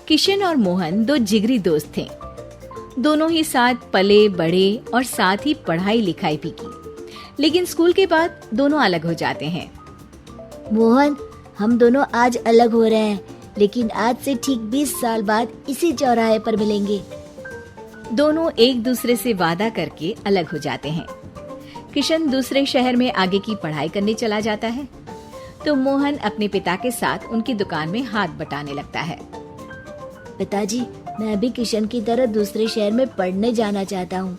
किशन और मोहन दो जिगरी दोस्त थे। दोनों ही साथ पले बड़े और साथ ही पढ़ाई लिखाई भी की, लेकिन स्कूल के बाद दोनों अलग हो जाते हैं। मोहन, हम दोनों आज अलग हो रहे हैं, लेकिन आज से ठीक 20 साल बाद इसी चौराहे पर मिलेंगे। दोनों एक दूसरे से वादा करके अलग हो जाते हैं। किशन दूसरे शहर में आगे की पढ़ाई करने चला जाता है, तो मोहन अपने पिता के साथ उनकी दुकान में हाथ बटाने लगता है। पिताजी, मैं भी किशन की तरह दूसरे शहर में पढ़ने जाना चाहता हूँ।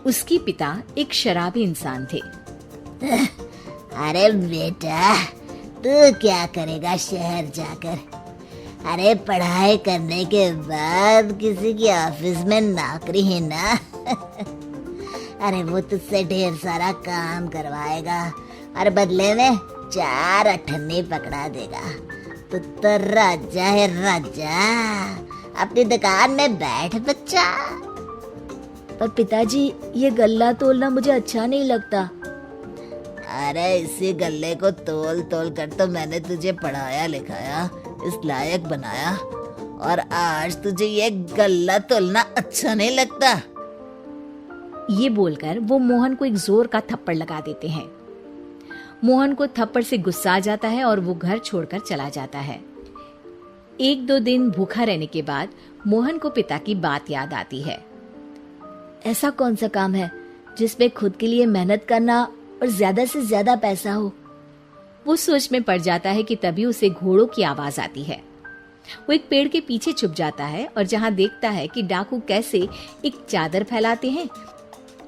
उसके पिता एक शराबी इंसान थे। अरे बेटा, तू क्या करेगा शहर जाकर? अरे पढ़ाई करने के बाद किसी की ऑफिस में नौकरी है ना। अरे वो तुझसे ढेर सारा काम करवाएगा और बदले में 4 अठन्नी पकड़ा देगा। तो राजा है राजा, अपनी दुकान में बैठ बच्चा। पर पिताजी, ये गल्ला तोलना मुझे अच्छा नहीं लगता। अरे इसी गल्ले को तोल तोल कर तो मैंने तुझे पढ़ाया लिखाया, इस लायक बनाया, और आज तुझे ये गल्ला तोलना अच्छा नहीं लगता। ये बोलकर वो मोहन को एक जोर का थप्पड़ लगा देते हैं। मोहन को थप्पड़ से गुस्सा आ जाता है और वो घर छोड़कर चला जाता है। 1-2 दिन भूखा रहने के बाद मोहन को पिता की बात याद आती है। ऐसा कौन सा काम है जिसमें खुद के लिए मेहनत करना और ज्यादा से ज्यादा पैसा हो? वो सोच में पड़ जाता है कि तभी उसे घोड़ों की आवाज आती है। वो एक पेड़ के पीछे छुप जाता है और जहाँ देखता है कि डाकू कैसे एक चादर फैलाते हैं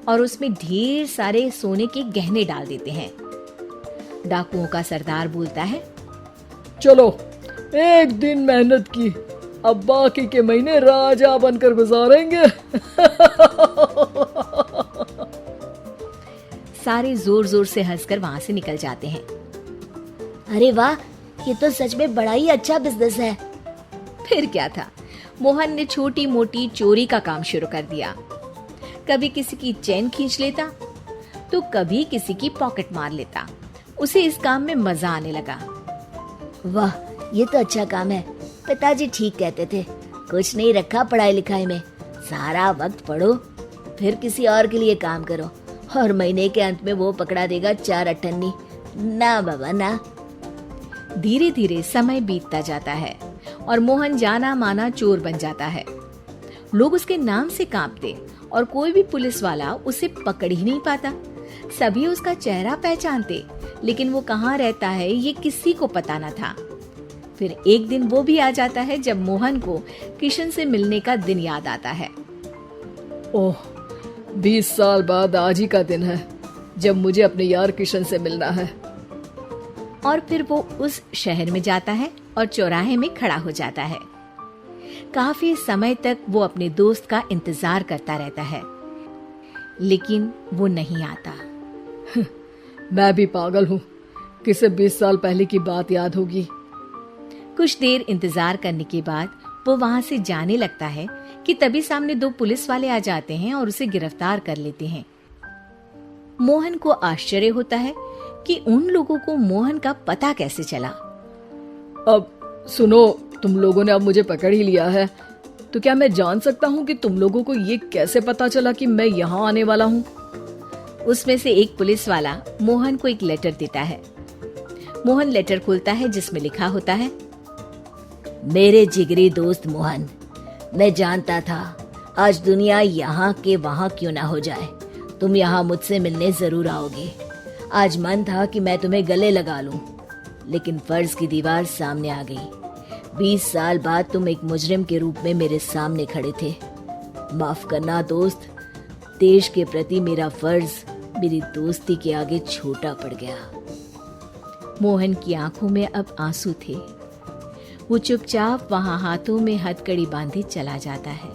और उसमें ढेर सारे सोने के गहने डाल देते हैं। डाकुओं का सरदार बोलता है, चलो, एक दिन मेहनत की, अब बाकी के महीने राजा बनकर गुजारेंगे। सारे जोर जोर से हंसकर वहां से निकल जाते हैं। अरे वाह, ये तो सच में बड़ा ही अच्छा बिजनेस है। फिर क्या था, मोहन ने छोटी मोटी चोरी का काम शुरू कर दिया। कभी किसी की चेन खींच लेता तो कभी किसी की पॉकेट मार लेता। उसे इस काम में मजा आने लगा। वाह, ये तो अच्छा काम है। पिताजी ठीक कहते थे, कुछ नहीं रखा पढ़ाई लिखाई में, सारा वक्त पढ़ो, फिर किसी और के लिए काम करो, और महीने के अंत में वो पकड़ा देगा 4 अठन्नी। ना बाबा ना। धीरे धीरे समय बीतता जाता है और मोहन जाना माना चोर बन जाता है। लोग उसके नाम से कांपते और कोई भी पुलिस वाला उसे पकड़ ही नहीं पाता। सभी उसका चेहरा पहचानते, लेकिन वो कहाँ रहता है ये किसी को पता न था। फिर एक दिन वो भी आ जाता है जब मोहन को किशन से मिलने का दिन याद आता है। ओह, 20 साल बाद आज ही का दिन है जब मुझे अपने यार किशन से मिलना है। और फिर वो उस शहर में जाता है और चौराहे में खड़ा हो जाता है। काफी समय तक वो अपने दोस्त का इंतजार करता रहता है, लेकिन वो नहीं आता। मैं भी पागल हूँ, किसे 20 साल पहले की बात याद होगी। कुछ देर इंतजार करने के बाद वो वहाँ से जाने लगता है कि तभी सामने 2 पुलिस वाले आ जाते हैं और उसे गिरफ्तार कर लेते हैं। मोहन को आश्चर्य होता है कि उन लोगों को मोहन का पता कैसे चला। अब सुनो, तुम लोगों ने अब मुझे पकड़ ही लिया है, तो क्या मैं जान सकता हूँ कि तुम लोगों को ये कैसे पता चला कि मैं यहाँ आने वाला हूँ? उसमें से एक पुलिस वाला मोहन को एक लेटर देता है। मोहन लेटर खोलता है जिसमें लिखा होता है, मेरे जिगरी दोस्त मोहन, मैं जानता था आज दुनिया यहाँ के वहाँ क्यों ना हो जाए, तुम यहाँ मुझसे मिलने जरूर आओगे। आज मन था कि मैं तुम्हें गले लगा लूं, लेकिन फर्ज की दीवार सामने आ गई। 20 साल बाद तुम एक मुजरिम के रूप में मेरे सामने खड़े थे। माफ करना दोस्त, देश के प्रति मेरा फर्ज मेरी दोस्ती के आगे छोटा पड़ गया। मोहन की आंखों में अब आंसू थे। वो चुपचाप वहां हाथों में हथकड़ी बांधे चला जाता है।